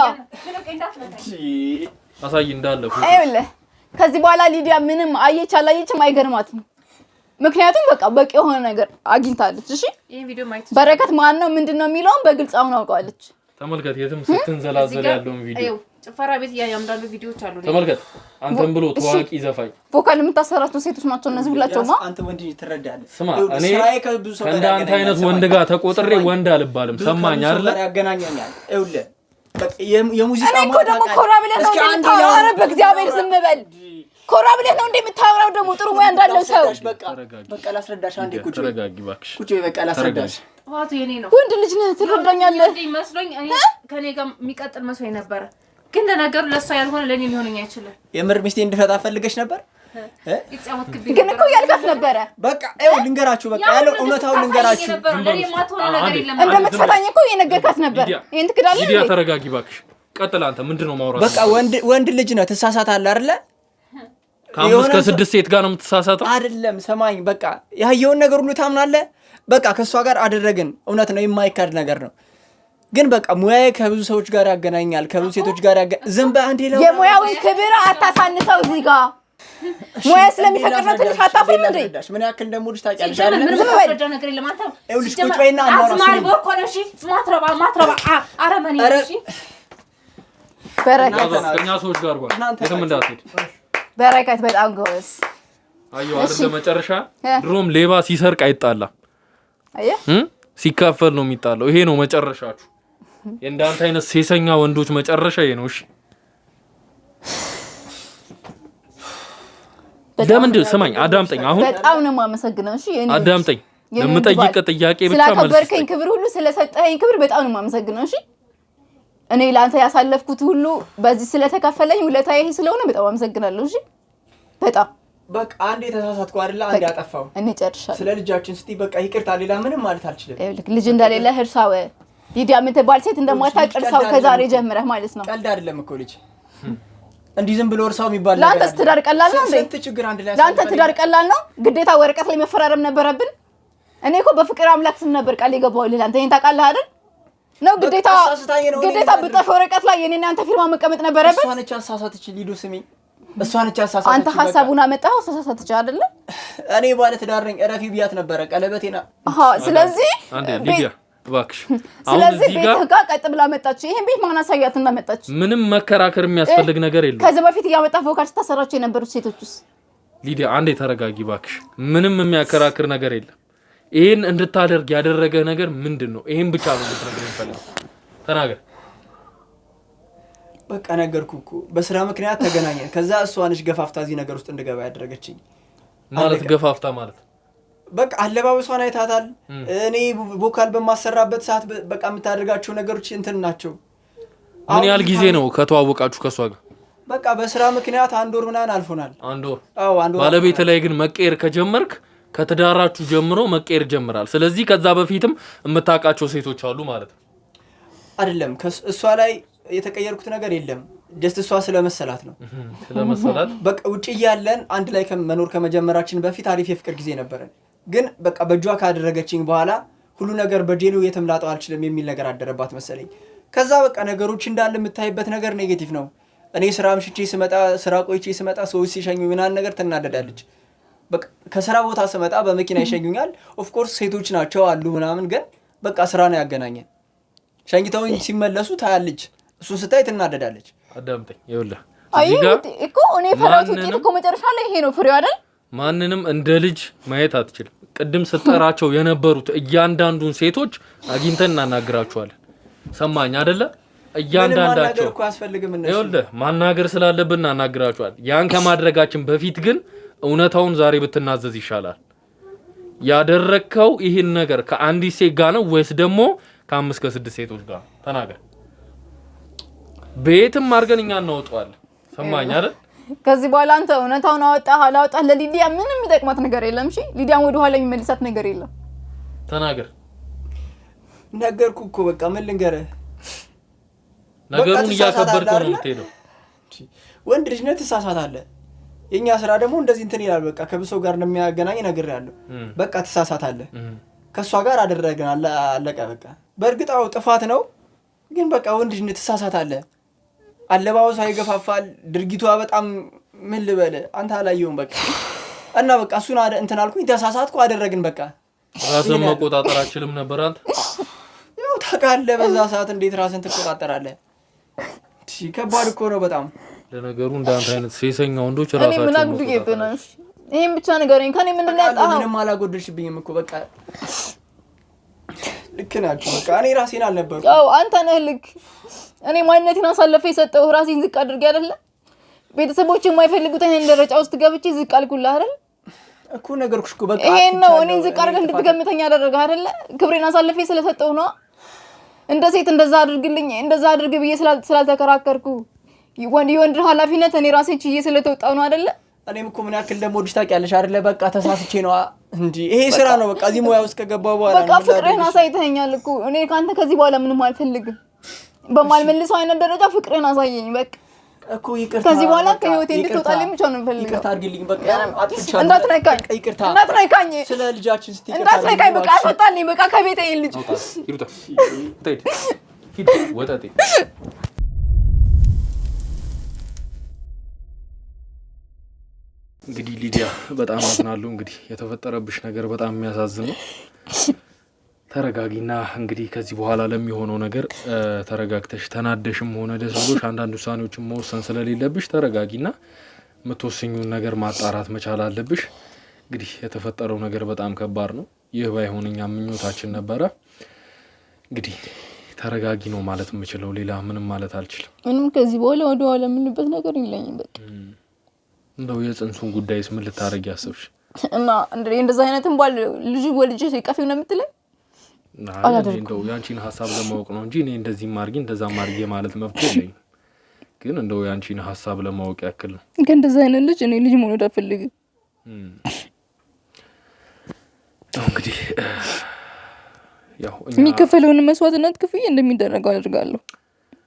አሳይ እንዳለ አይውልህ። ከዚህ በኋላ ሊዲያ ምንም አየች አላየችም አይገርማትም። ምክንያቱም በቂ የሆነ ነገር አግኝታለች። እሺ ይሄን ቪዲዮ ማየት በረከት ማን ነው ምንድነው የሚለውን በግልጽ አሁን አውቀዋለች። ተመልከት። የትም ስትንዘላዘል ያለውን ቪዲዮ ጭፈራ ቤት ያያምዳሉ ቪዲዮዎች አሉ። ተመልከት። አንተም ብሎ ታዋቂ ዘፋኝ ቮካል የምታሰራቸው ሴቶች ናቸው እነዚህ ሁላቸውማ። አንተ ወንድ ትረዳለህ። ስማ እኔ እንደ አንተ አይነት ወንድ ጋር ተቆጥሬ ወንድ አልባልም። ሰማኝ አይደል? ያገናኛኛል። ይኸውልህ የሙዚቃ እኔ እኮ ደግሞ ኮራ ብለህ ነው እንደምታወራው። ኧረ በእግዚአብሔር ዝም በል። ኮራ ብለህ ነው እንደምታወራው። ደግሞ ጥሩ ሙያ እንዳለው ሰው በቃ ላስረዳሽ። አንዴ ቁጭ ተረጋጊ እባክሽ። ቁጭ በቃ ላስረዳሽ። ዋቱ የኔ ነው። ወንድ ልጅ ነህ ትረዳኛለህ። መስሎኝ እኔ ከኔ ጋር የሚቀጥል መስሎኝ ነበረ። ግን ለነገሩ ለሷ ያልሆነ ለኔ ሊሆነኝ አይችልም። የምር ሚስቴ እንድፈታ ፈልገሽ ነበር? ግን እኮ ያልካት ነበረ። በቃ ይኸው ልንገራችሁ። በቃ ያለው እውነታውን ልንገራችሁ። ለኔ ማትሆነ ነገር የለም። እንደምትፈታኝ እኮ የነገርካት ነበር። ይሄን ትክዳለህ። ሊዲያ ተረጋጊ እባክሽ። ቀጥል አንተ ምንድነው ማውራት? በቃ ወንድ ልጅ ነው ትሳሳታለህ አይደለ? ከአምስት ከስድስት ሴት ጋር ነው የምትሳሳተው አይደለም? ሰማኝ። በቃ ያየውን ነገር ሁሉ ታምናለህ። በቃ ከሷ ጋር አደረግን። እውነት ነው፣ የማይካድ ነገር ነው። ግን በቃ ሙያዬ ከብዙ ሰዎች ጋር ያገናኛል፣ ከብዙ ሴቶች ጋር ዝም በአንዴ ነው። የሙያውን ክብር አታሳንሰው። እዚህ ጋር ሙያ ስለሚፈቅድ ነው። ትንሽ አታፍሪም እንዴ? ምን ያክል እንደምወድሽ ታውቂያለሽ አይደል? ዝም በል። ነገር የለም አንተ ይኸውልሽ ቁጭ በይና አዝማሪ ቦርኮነሽ ማትረባ አረመኔ እሺ። በረከት ከኛ ሰዎች ጋር የትም እንዳትሄድ። በረከት በጣም ጎበዝ። አየሁ አይደል? መጨረሻ ድሮም ሌባ ሲሰርቅ አይጣላም። አየህ ሲካፈል ነው የሚጣለው። ይሄ ነው መጨረሻችሁ። የእንዳንተ አይነት ሴሰኛ ወንዶች መጨረሻ ይሄ ነው። እሺ ለምንድን ስማኝ፣ አዳምጠኝ። አሁን በጣም ነው የማመሰግነው። እሺ አዳምጠኝ። ለምጠይቅ ጥያቄ ብቻ መልስ ስላከበርከኝ ክብር ሁሉ ስለሰጠኸኝ ክብር በጣም ነው የማመሰግነው። እሺ እኔ ለአንተ ያሳለፍኩት ሁሉ በዚህ ስለተከፈለኝ ውለታዬ ይሄ ስለሆነ በጣም አመሰግናለሁ። እሺ በጣም በቃ አንዴ ተሳሳትኩ አይደል? አንዴ አጠፋው። እኔ ጨርሻለሁ። ስለ ልጃችን ስትይ በቃ ይቅርታ፣ ሌላ ምንም ማለት አልችልም። ልጅ እንደሌለ እርሳው። ሊዲያ የምትባል ሴት እንደማታውቅ እርሳው ከዛሬ ጀምረህ ማለት ነው። ቀልድ አይደለም እኮ ልጅ እንዲህ ዝም ብሎ እርሳው የሚባል ነገር ለአንተስ ትዳር ቀላል ነው እንዴ? ስንት ችግር አንድ ላይ ለአንተ ትዳር ቀላል ነው? ግዴታ ወረቀት ላይ መፈራረም ነበረብን? እኔ እኮ በፍቅር አምላክ ስም ነበር ቃል የገባሁልህ አንተ ይሄን ታውቃለህ አይደል ነው ግዴታ ብጠፍ ወረቀት ላይ የኔና አንተ ፊርማ መቀመጥ ነበረበት እሷ ነች አሳሳተች ሊዱ ስሚ እሷ ነች አሳሳተች አንተ ሐሳቡን አመጣው አሳሳተች አይደል እኔ ባለ ትዳር ነኝ እረፊ ቢያት ነበር ቀለበቴና ስለዚህ አንዴ ሊዲያ እባክሽ ስለዚህ ቤት ጋር ቀጥ ብላ መጣች ይሄን ቤት ማን አሳያትና መጣች ምንም መከራከር የሚያስፈልግ ነገር የለም ከዚህ በፊት ያመጣ ፎካል ስታሰራቸው የነበሩት ሴቶችስ ሊዲያ አንዴ ተረጋጊ እባክሽ ምንም የሚያከራክር ነገር የለም ይሄን እንድታደርግ ያደረገ ነገር ምንድነው ይሄን ብቻ ነው ልትነግረኝ ፈልግ ተናገር በቃ ነገርኩኩ በስራ ምክንያት ተገናኘን ከዛ እሷ ነሽ ገፋፍታ እዚህ ነገር ውስጥ እንድገባ ያደረገችኝ ማለት ገፋፍታ ማለት በቃ አለባበሷን አይታታል እኔ ቮካል በማሰራበት ሰዓት በቃ የምታደርጋቸው ነገሮች እንትን ናቸው ምን ያህል ጊዜ ነው ከተዋወቃችሁ ከሷ ጋር በቃ በስራ ምክንያት አንድ ወር ምናምን አልፎናል አንድ ወር አዎ አንድ ወር ባለቤት ላይ ግን መቀየር ከጀመርክ ከተዳራችሁ ጀምሮ መቀየር ጀምራል ስለዚህ ከዛ በፊትም የምታውቃቸው ሴቶች አሉ ማለት ነው አይደለም እሷ ላይ የተቀየርኩት ነገር የለም ጀስት እሷ ስለመሰላት ነው ስለመሰላት በቃ ውጪ ያለን አንድ ላይ ከመኖር ከመጀመራችን በፊት አሪፍ የፍቅር ጊዜ ነበረን ግን በቃ በጇ ካደረገችኝ በኋላ ሁሉ ነገር በጄኑ የተምላጣው አልችልም የሚል ነገር አደረባት መሰለኝ ከዛ በቃ ነገሮች እንዳለ የምታይበት ነገር ኔጌቲቭ ነው እኔ ስራ ምሽቼ ስመጣ ስራ ቆይቼ ስመጣ ሰዎች ሲሸኙ ምናን ነገር ትናደዳለች በቃ ከስራ ቦታ ስመጣ በመኪና ይሸኙኛል ኦፍ ኮርስ ሴቶች ናቸው አሉ ምናምን ግን በቃ ስራ ነው ያገናኘን ሸኝተውኝ ሲመለሱ ታያለች እሱ ስታይ ትናደዳለች አዳምጠኝ ይኸውልህ እዚህ ጋር እኮ እኔ ፈራቱ ጥቂት እኮ መጨረሻ ላይ ይሄ ነው ፍሬው አይደል ማንንም እንደ ልጅ ማየት አትችልም ቅድም ስጠራቸው የነበሩት እያንዳንዱን ሴቶች አግኝተን እናናግራቸዋለን ሰማኝ አይደለ እያንዳንዳቸው ይኸውልህ ማናገር ስላለብን እናናግራቸዋለን ያን ከማድረጋችን በፊት ግን እውነታውን ዛሬ ብትናዘዝ ይሻላል ያደረከው ይሄን ነገር ከአንዲት ሴት ጋር ነው ወይስ ደግሞ ከ5 ከ6 ሴቶች ጋር ተናገር ቤትም አርገን እኛ እናወጣዋለን ሰማኝ አይደል ከዚህ በኋላ አንተ እውነታውን አወጣህ ለሊዲያ ምንም ይጠቅማት ነገር የለም እሺ ሊዲያን ወደ ኋላ የሚመልሳት ነገር የለም ተናገር ነገርኩ በቃ ምን ልንገርህ ነገሩን እያከበርከው ነው የምትሄደው ወንድ ልጅ ነህ ትሳሳታለህ የኛ ስራ ደግሞ እንደዚህ እንትን ይላል በቃ ከብሶ ጋር እንደሚያገናኝ ነገር ያለው በቃ ትሳሳታለህ ከሷ ጋር አደረገን አለቀ በቃ በእርግጣው ጥፋት ነው ግን በቃ ወንድ ልጅ ነህ ትሳሳታለህ አለባበሷ ይገፋፋል ድርጊቷ በጣም ምን ልበል አንተ አላየውም በቃ እና በቃ እሱን እንትን አልኩኝ ተሳሳትኩ አደረግን በቃ ራስን መቆጣጠር አችልም ነበር አንተ ያው ታውቃለህ በዛ ሰዓት እንዴት ራስን ትቆጣጠራለህ ከባድ እኮ ነው በጣም ለነገሩ እንዳንተ አይነት ሴሰኛ ወንዶች ራሳቸው እኔ ምን አግዱዬብናሽ ይሄን ብቻ ንገረኝ ከኔ ምንድን ነው ያጣኸው ምንም አላጎደልሽብኝም እኮ በቃ ልክ ናችሁ በቃ እኔ ራሴን አልነበርኩም አዎ አንተ ነህ ልክ እኔ ማንነቴን አሳልፈህ የሰጠው ራሴን ዝቅ አድርጌ አይደለ ቤተሰቦች የማይፈልጉት አይነት ደረጃ ውስጥ ገብቼ ዝቅ አልኩልህ አይደል እኮ ነገርኩሽ እኮ በቃ ይሄን ነው እኔን ዝቅ አድርገህ እንድትገምተኝ ያደረገህ አይደለ ክብሬን አሳልፈህ ስለሰጠው ነው እንደ ሴት እንደዛ አድርግልኝ እንደዛ አድርግ ብዬ ስላልተከራከርኩ የወንድ ኃላፊነት እኔ ራሴ ችዬ ስለተወጣው ነው አይደለ እኔም እኮ ምን ያክል ደሞ ወድሽ ታውቂያለሽ አይደለ በቃ ተሳስቼ ነው እንጂ ይሄ ስራ ነው በቃ እዚህ ሙያ ውስጥ ከገባው በኋላ በቃ ፍቅሬን አሳይተኸኛል እኮ እኔ ካንተ ከዚህ በኋላ ምንም አልፈልግም በማልመልሰው አይነት ደረጃ ፍቅሬን አሳየኝ በቃ እኮ ይቅርታ ከዚህ በኋላ ከህይወቴ እንድትወጣልኝ ብቻ ነው የምፈልገው ይቅርታ አድርግልኝ በቃ አጥፍቻለሁ እንዳትነካኝ ይቅርታ እንዳትነካኝ ስለ ልጃችን ስትይ እንዳትነካኝ በቃ አስወጣልኝ በቃ ከቤቴ ልጅ ይሩታ ሂድ ወጣቴ እንግዲህ ሊዲያ በጣም አዝናለሁ እንግዲህ የተፈጠረብሽ ነገር በጣም የሚያሳዝን ነው ተረጋጊና እንግዲህ ከዚህ በኋላ ለሚሆነው ነገር ተረጋግተሽ ተናደሽም ሆነ ደስ ብሎሽ አንዳንድ ውሳኔዎችን መወሰን ስለሌለብሽ ተረጋጊና የምትወስኙን ነገር ማጣራት መቻል አለብሽ እንግዲህ የተፈጠረው ነገር በጣም ከባድ ነው ይህ ባይሆን እኛ ምኞታችን ነበረ እንግዲህ ተረጋጊ ነው ማለት የምችለው ሌላ ምንም ማለት አልችልም ምንም ከዚህ በኋላ ወደ ኋላ ምንበት ነገር የለኝም በቃ እንደው የጽንሱን ጉዳይስ ምን ልታረጊ ያሰብሽ እና እንደዛ አይነትም ባል ልጅ ወልጅ ሲቀፊው ነው የምትለኝ እንደው ያንቺን ሐሳብ ለማወቅ ነው እንጂ እኔ እንደዚህ ማርጊ እንደዛ ማርጊ ማለት መብት የለኝም ግን እንደው ያንቺን ሐሳብ ለማወቅ ያክል ነው ግን እንደዛ አይነት ልጅ እኔ ልጅ መሆን አልፈልግም እንግዲህ ያው የሚከፈለውን መስዋዕትነት ክፍያ እንደሚደረገው አድርጋለሁ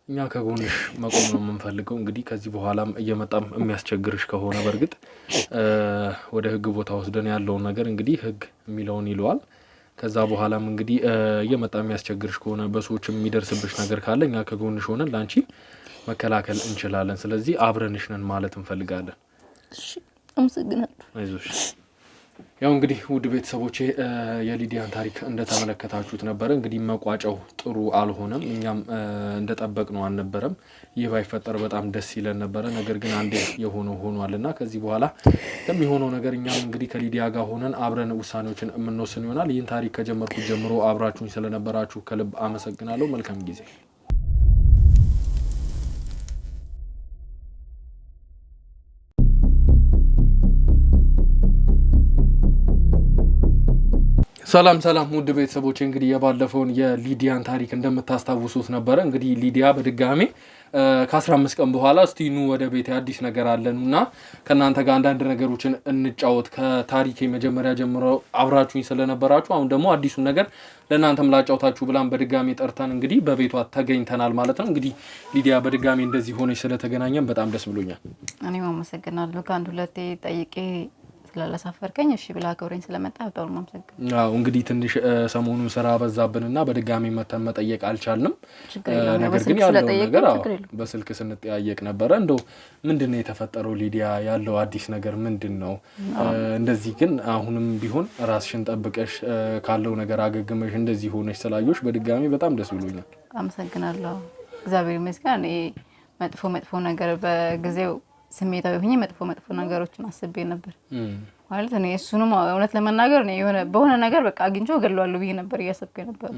እኛ ከጎንሽ መቆም ነው የምንፈልገው እንግዲህ ከዚህ በኋላም እየመጣም የሚያስቸግርሽ ከሆነ በርግጥ ወደ ህግ ቦታ ወስደን ያለውን ነገር እንግዲህ ህግ የሚለውን ይለዋል ከዛ በኋላም እንግዲህ እየመጣ የሚያስቸግርሽ ከሆነ በሰዎች የሚደርስብሽ ነገር ካለ እኛ ከጎንሽ ሆነን ላንቺ መከላከል እንችላለን። ስለዚህ አብረንሽ ነን ማለት እንፈልጋለን። እሺ አመሰግናለሁ። አይዞሽ። ያው እንግዲህ ውድ ቤተሰቦቼ የሊዲያን ታሪክ እንደተመለከታችሁት ነበር። እንግዲህ መቋጫው ጥሩ አልሆነም፣ እኛም እንደጠበቅነው አልነበረም። ይህ ባይፈጠር በጣም ደስ ይለን ነበረ። ነገር ግን አንዴ የሆነው ሆኗልና ከዚህ በኋላ የሚሆነው ነገር እኛም እንግዲህ ከሊዲያ ጋር ሆነን አብረን ውሳኔዎችን የምንወስን ይሆናል። ይህን ታሪክ ከጀመርኩት ጀምሮ አብራችሁኝ ስለነበራችሁ ከልብ አመሰግናለሁ። መልካም ጊዜ። ሰላም ውድ ቤተሰቦች፣ እንግዲህ የባለፈውን የሊዲያን ታሪክ እንደምታስታውሱት ነበረ። እንግዲህ ሊዲያ በድጋሚ ከ15 ቀን በኋላ እስቲ ኑ ወደ ቤት አዲስ ነገር አለንና ከናንተ ጋር አንዳንድ ነገሮችን እንጫወት ከታሪኬ መጀመሪያ ጀምሮ አብራችሁኝ ስለነበራችሁ አሁን ደግሞ አዲሱን ነገር ለናንተም ላጫውታችሁ ብላን በድጋሚ ጠርተን እንግዲህ በቤቷ ተገኝተናል ማለት ነው። እንግዲህ ሊዲያ በድጋሚ እንደዚህ ሆነች ስለተገናኘን በጣም ደስ ብሎኛል። እኔም አመሰግናለሁ። ከአንድ ሁለቴ ጠይቄ ስላላሳፈርከኝ እሺ ብላ አክብረኝ ስለመጣ በጣም አመሰግናለሁ። አዎ እንግዲህ ትንሽ ሰሞኑን ስራ በዛብንና በድጋሚ መተን መጠየቅ አልቻልንም። ነገር ግን ያለው ነገር በስልክ ስንጠያየቅ ነበረ። እንደው ምንድነው የተፈጠረው ሊዲያ፣ ያለው አዲስ ነገር ምንድነው? እንደዚህ ግን አሁንም ቢሆን ራስሽን ጠብቀሽ ካለው ነገር አገግመሽ እንደዚህ ሆነሽ ስላየሽ በድጋሚ በጣም ደስ ብሎኛል። አመሰግናለሁ። እግዚአብሔር ይመስገን። መጥፎ ነገር በጊዜው ስሜታዊ ሆኜ መጥፎ ነገሮችን አስቤ ነበር ማለት ነው። እሱንም እውነት ለመናገር ነው የሆነ በሆነ ነገር በቃ አግኝቼው ገለዋለሁ ብዬ ነበር እያሰብኩ ነበር።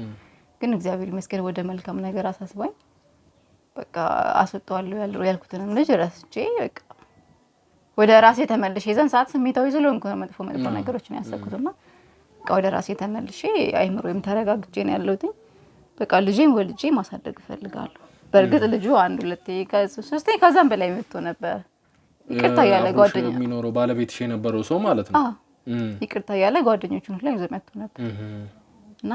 ግን እግዚአብሔር ይመስገን ወደ መልካም ነገር አሳስባኝ በቃ አስወጣዋለሁ ያልኩትን ልጅ ረስቼ በቃ ወደ ራሴ ተመልሼ የዛን ሰዓት ስሜታዊ ስለሆንኩ ነው መጥፎ ነገሮችን ያሰብኩትና በቃ ወደ ራሴ ተመልሼ አይምሮዬም ተረጋግቼ ነው ያለሁት። በቃ ልጄን ወልጄ ማሳደግ እፈልጋለሁ። በእርግጥ ልጁ አንድ ሁለቴ ከሶስቴ ከዛም በላይ መጥቶ ነበር። ይቅርታ ያለ ጓደኛ የሚኖረው ባለቤትሽ የነበረው ሰው ማለት ነው። ይቅርታ ያለ ጓደኞቹን ሁሉ ይዞ መጥቶ ነበር እና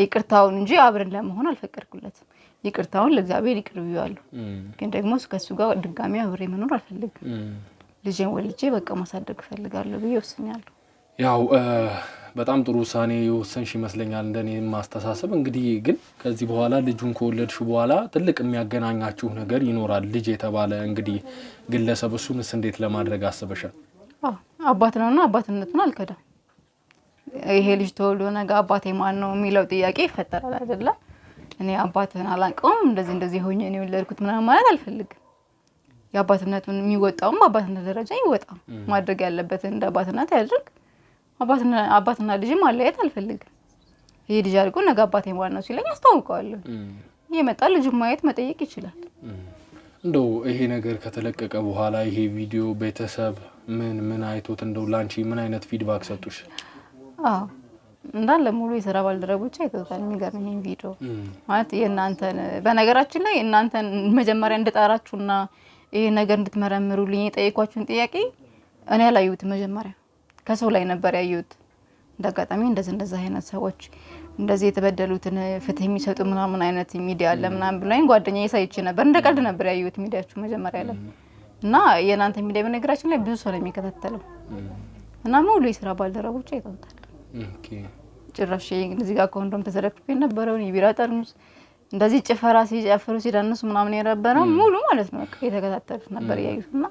ይቅርታውን እንጂ አብረን ለመሆን አልፈቀድኩለትም። ይቅርታውን ለእግዚአብሔር ይቅር ብያለሁ። ግን ደግሞ ከሱ ጋር ድጋሚ አብሬ መኖር አልፈልግም። ልጄን ወልጄ በቃ ማሳደግ እፈልጋለሁ ብዬ ወስኛለሁ። ያው በጣም ጥሩ ውሳኔ የወሰንሽ ይመስለኛል እንደኔ ማስተሳሰብ። እንግዲህ ግን ከዚህ በኋላ ልጁን ከወለድሽ በኋላ ትልቅ የሚያገናኛችሁ ነገር ይኖራል። ልጅ የተባለ እንግዲህ ግለሰብ እሱንስ እንዴት ለማድረግ አስበሻል? አባት ነውና አባትነቱን አልከዳም። ይሄ ልጅ ተወልዶ ነገ አባቴ ማን ነው የሚለው ጥያቄ ይፈጠራል አይደለ? እኔ አባትን አላውቀውም እንደዚህ ሆኜ ነው የወለድኩት ምናምን ማለት አልፈልግም። የአባትነቱን የሚወጣውም አባትነት ደረጃ ይወጣ፣ ማድረግ ያለበትን እንደ አባትነት ያድርግ። አባትና ልጅ ማለያየት አልፈልግም። ይሄ ልጅ አድርጎ ነገ አባቴ ማን ነው ሲለኝ አስተዋውቀዋለሁ። የመጣ ልጅ ማየት መጠየቅ ይችላል። እንደው ይሄ ነገር ከተለቀቀ በኋላ ይሄ ቪዲዮ ቤተሰብ ምን አይቶት እንደው ላንቺ ምን አይነት ፊድባክ ሰጡሽ? እንዳለ ሙሉ የሥራ ባልደረቦች አይተውታል። የሚገርመኝ ቪዲዮ ማለት የእናንተን በነገራችን ላይ እናንተን መጀመሪያ እንድጠራችሁና ይሄ ነገር እንድትመረምሩልኝ የጠየኳችሁን ጥያቄ እኔ አላየሁትም። መጀመሪያ ከሰው ላይ ነበር ያየሁት። እንደአጋጣሚ እንደዚህ አይነት ሰዎች እንደዚህ የተበደሉትን ፍትህ የሚሰጡ ምናምን አይነት ሚዲያ አለ ምናምን ብላኝ ጓደኛዬ ሳይቼ ነበር። እንደ ቀልድ ነበር ያየሁት ሚዲያችሁ መጀመሪያ ላይ እና የእናንተ ሚዲያ በነገራችን ላይ ብዙ ሰው ነው የሚከታተለው እና ሙሉ የሥራ ባልደረቦች አይተውታል። ጭራሽ እንደዚህ ጋር ኮንዶም ተዘረክፎ የነበረውን የቢራ ጠርሙስ እንደዚህ ጭፈራ ሲጨፍሩ ሲዳንሱ ምናምን የነበረው ሙሉ ማለት ነው በቃ የተከታተሉት ነበር ያዩትና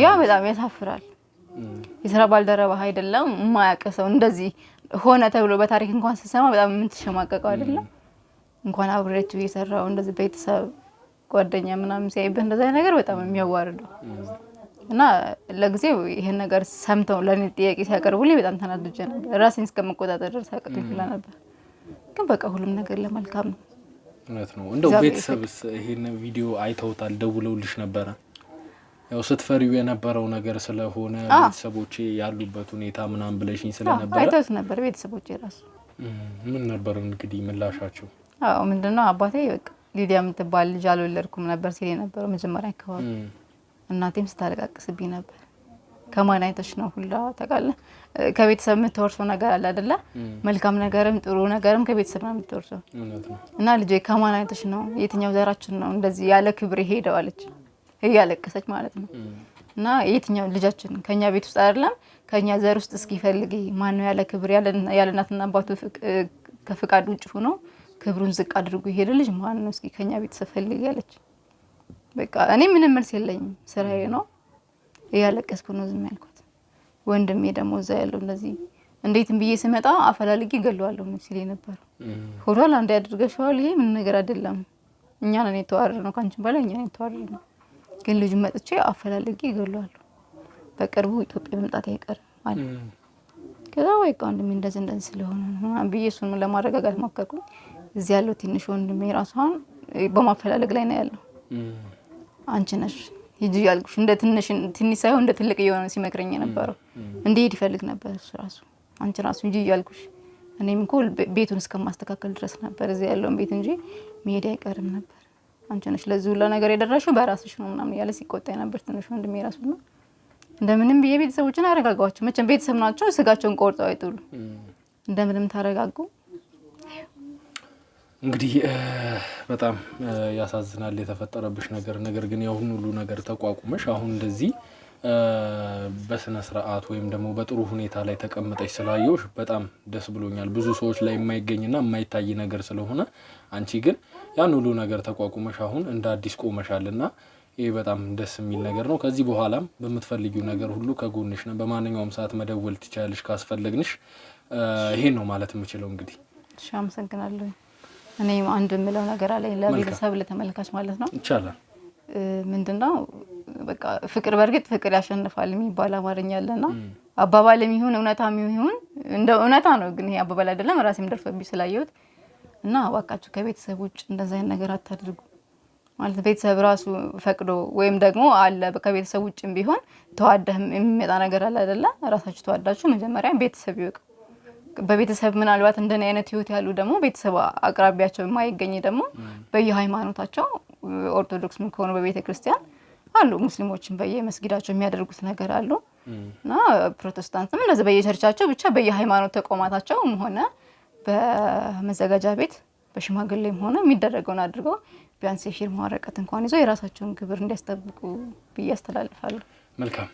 ያ በጣም ያሳፍራል። የሥራ ባልደረባ አይደለም የማያውቅ ሰው እንደዚህ ሆነ ተብሎ በታሪክ እንኳን ሲሰማ በጣም የምትሸማቀቀው አይደለም። እንኳን አብሬያችሁ የሰራው እንደዚህ ቤተሰብ ጓደኛ ምናምን ሲያይብህ እንደዚህ አይነት ነገር በጣም የሚያዋርደው እና ለጊዜው ይሄን ነገር ሰምተው ለኔ ጥያቄ ሲያቀርቡልኝ በጣም ተናድጄ ነበር። ራሴን እስከመቆጣጠር ድረስ አቅቶኝ ነበር። ግን በቃ ሁሉም ነገር ለመልካም ነው። እውነት ነው። እንደው ቤተሰብስ ይሄን ቪዲዮ አይተውታል? ደውለውልሽ ነበረ? ያው ስትፈሪው የነበረው ነገር ስለሆነ ቤተሰቦቼ ያሉበት ሁኔታ ምናምን ብለሽኝ ስለነበረ አይተውት ነበር ቤተሰቦቼ ራሱ። ምን ነበር እንግዲህ ምላሻቸው? ምንድነው አባቴ በቃ ሊዲያ የምትባል ልጅ አልወለድኩም ነበር ሲል የነበረው መጀመሪያ አካባቢ። እናቴም ስታለቃቅስብኝ ነበር። ከማን አይተሽ ነው ሁላ ታውቃለህ? ከቤተሰብ የምትወርሰው ነገር አለ አይደለ? መልካም ነገርም ጥሩ ነገርም ከቤተሰብ ነው የምትወርሰው። እና ልጄ ከማን አይተሽ ነው የትኛው ዘራችን ነው እንደዚህ ያለ ክብር ሄደው አለች እያለቀሰች ማለት ነው። እና የትኛው ልጃችን ከኛ ቤት ውስጥ አይደለም ከኛ ዘር ውስጥ እስኪፈልግ ማን ነው ያለ ክብር ያለ እናትና አባቱ ከፍቃድ ውጭ ሆኖ ክብሩን ዝቅ አድርጎ ይሄድ ልጅ ማን ነው እስኪ ከኛ ቤተሰብ ፈልግ ያለች። በቃ እኔ ምንም መልስ የለኝም ስራዬ ነው ያለቀስኩ ነው ዝም ያልኩት። ወንድሜ ደግሞ እዛ ያለው እንደዚህ እንዴትም ብዬ ስመጣ አፈላልጌ ገለዋለሁ ነው ሲል ነበር። ሆዷል አንዴ አድርገሽዋል ይሄ ምን ነገር አይደለም እኛ ነን የተዋረድነው ካንቺ በላይ እኛ ነን የተዋረድነው ግን ልጁ መጥቼ አፈላልጌ ገለዋለሁ በቅርቡ ኢትዮጵያ መምጣት አይቀርም አለ። ከዛ ወይ ወንድሜ እንደዚህ ስለሆነ ነው ብዬ እሱን ለማረጋጋት ሞከርኩኝ። እዚህ ያለው ትንሽ ወንድሜ ራሷን በማፈላለግ ላይ ነው ያለው። አንቺ ነሽ ሂጂ ያልኩሽ እንደ ትንሽ ሳይሆን እንደ ትልቅ የሆነ ሲመክረኝ የነበረው እንዴት ይፈልግ ነበር እሱ ራሱ አንቺ ራሱ ሂጂ ያልኩሽ እኔም እኮ ቤቱን እስከማስተካከል ድረስ ነበር እዚህ ያለውን ቤት እንጂ መሄድ አይቀርም ነበር። አንቺ ነሽ ለዚህ ሁሉ ነገር የደረሽው በራስሽ ነው ምናምን ያለ ሲቆጣኝ ነበር ትንሽ ወንድሜ ራሱ ነው። እንደምንም ቤተሰቦችን አረጋጋቸው መቼም ቤተሰብ ናቸው ስጋቸውን ቆርጠው አይጥሉ እንደምንም ታረጋጉ። እንግዲህ በጣም ያሳዝናል የተፈጠረብሽ ነገር ግን ያሁን ሁሉ ነገር ተቋቁመሽ አሁን እንደዚህ በስነ ስርዓት ወይም ደግሞ በጥሩ ሁኔታ ላይ ተቀምጠሽ ስላየውሽ በጣም ደስ ብሎኛል። ብዙ ሰዎች ላይ የማይገኝና የማይታይ ነገር ስለሆነ አንቺ ግን ያን ሁሉ ነገር ተቋቁመሽ አሁን እንደ አዲስ ቆመሻልና ይሄ በጣም ደስ የሚል ነገር ነው። ከዚህ በኋላም በመትፈልጊው ነገር ሁሉ ከጎንሽ ነው። በማንኛውም ሰዓት መደወል ትችያለሽ ካስፈለግንሽ። ይሄን ነው ማለት የምችለው እንግዲህ። እሺ አመሰግናለሁ። እኔ አንድ ምለው ነገር አለኝ ለቤተሰብ ለተመልካች ማለት ነው። ይቻላል ምንድነው በቃ ፍቅር በርግጥ ፍቅር ያሸንፋል የሚባል አማርኛ አለና አባባልም ይሁን እውነታም ይሁን እንደ እውነታ ነው ግን ይሄ አባባል አይደለም ራሴም ደርሶብኝ ስላየሁት እና ዋቃችሁ ከቤተሰብ ውጭ እንደዛ አይነት ነገር አታድርጉ ማለት ቤተሰብ ራሱ ፈቅዶ ወይም ደግሞ አለ ከቤተሰብ ውጭም ቢሆን ተዋደህ የሚመጣ ነገር አለ አይደለ ራሳችሁ ተዋዳችሁ መጀመሪያ ቤተሰብ ይወቅ። በቤተሰብ ምናልባት እንደኔ አይነት ህይወት ያሉ ደግሞ ቤተሰብ አቅራቢያቸው የማይገኝ ደግሞ በየሃይማኖታቸው ኦርቶዶክስ ምን ከሆነ በቤተክርስቲያን አሉ ሙስሊሞችን በየመስጊዳቸው የሚያደርጉት ነገር አሉ እና ፕሮቴስታንትም እንደዚህ በየቸርቻቸው ብቻ በየሃይማኖት ተቋማታቸውም ሆነ በመዘጋጃ ቤት በሽማግሌም ሆነ የሚደረገውን አድርገው ቢያንስ የፊርማ ወረቀት እንኳን ይዘው የራሳቸውን ክብር እንዲያስጠብቁ ብያስተላልፋለሁ። መልካም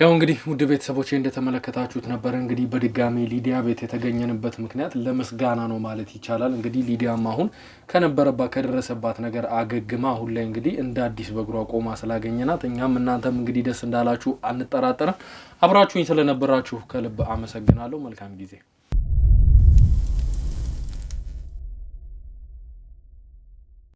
ያው እንግዲህ ውድ ቤተሰቦቼ እንደተመለከታችሁት ነበር። እንግዲህ በድጋሚ ሊዲያ ቤት የተገኘንበት ምክንያት ለምስጋና ነው ማለት ይቻላል። እንግዲህ ሊዲያም አሁን ከነበረባት ከደረሰባት ነገር አገግማ አሁን ላይ እንግዲህ እንደ አዲስ በእግሯ ቆማ ስላገኘናት እኛም እናንተም እንግዲህ ደስ እንዳላችሁ አንጠራጠርም። አብራችሁኝ ስለነበራችሁ ከልብ አመሰግናለሁ። መልካም ጊዜ